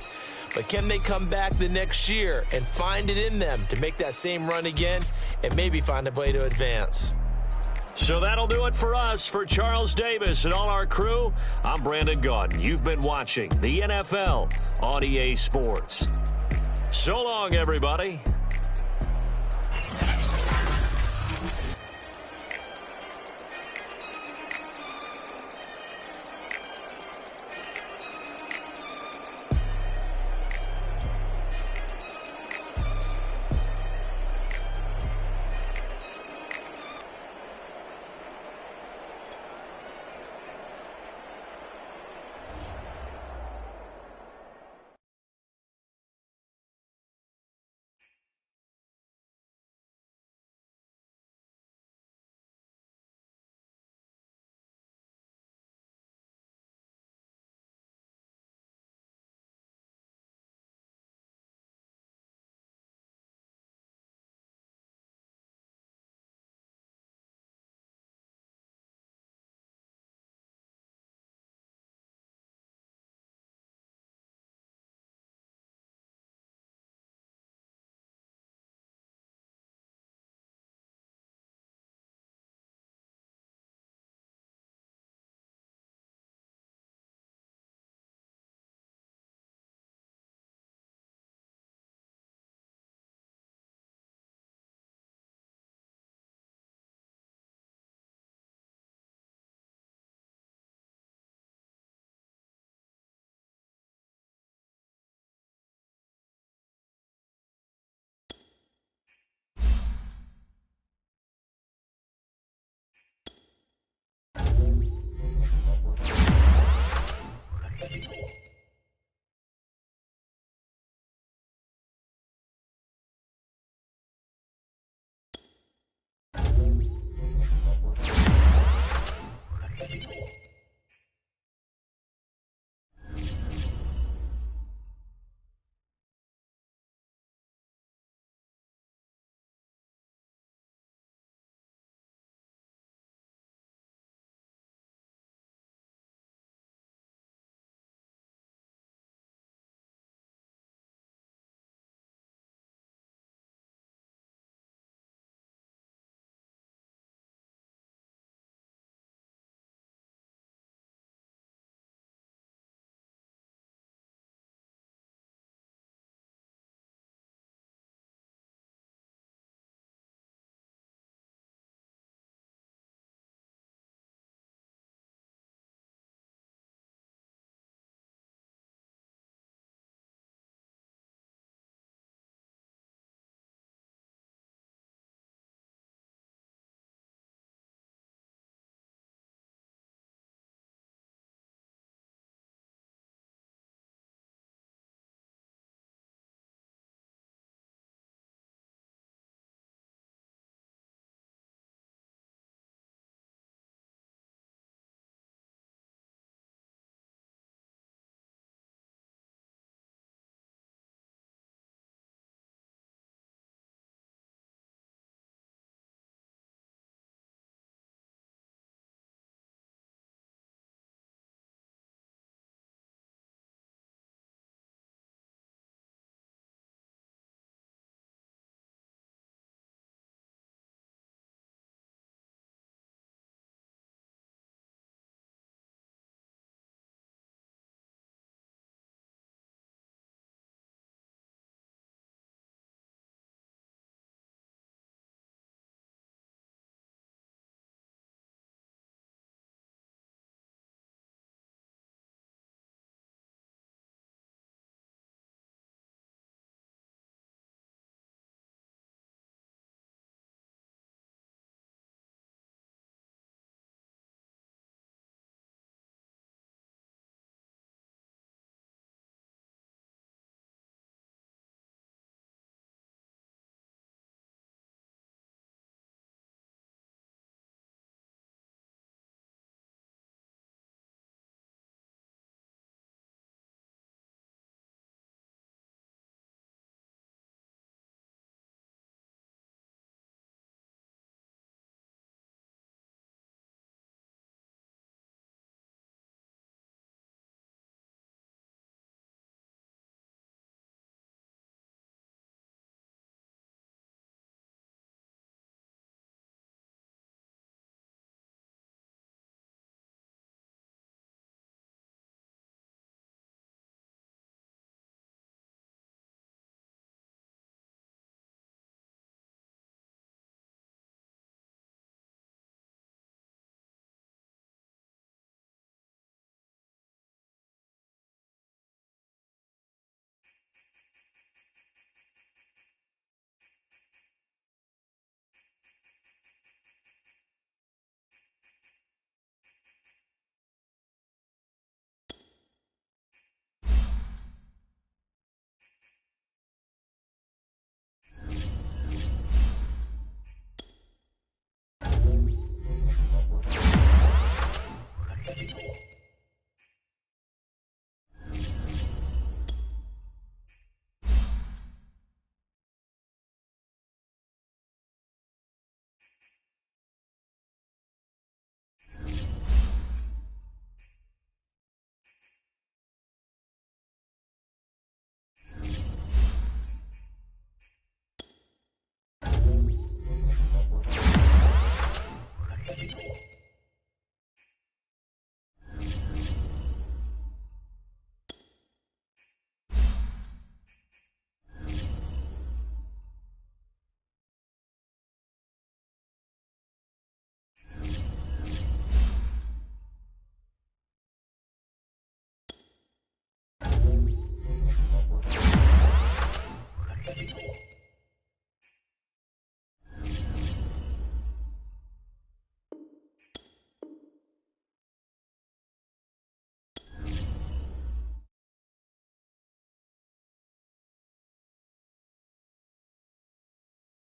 But can they come back the next year and find it in them to make that same run again and maybe find a way to advance? So that'll do it for us. For Charles Davis and all our crew, I'm Brandon Gaudin. You've been watching the NFL on EA Sports. So long, everybody.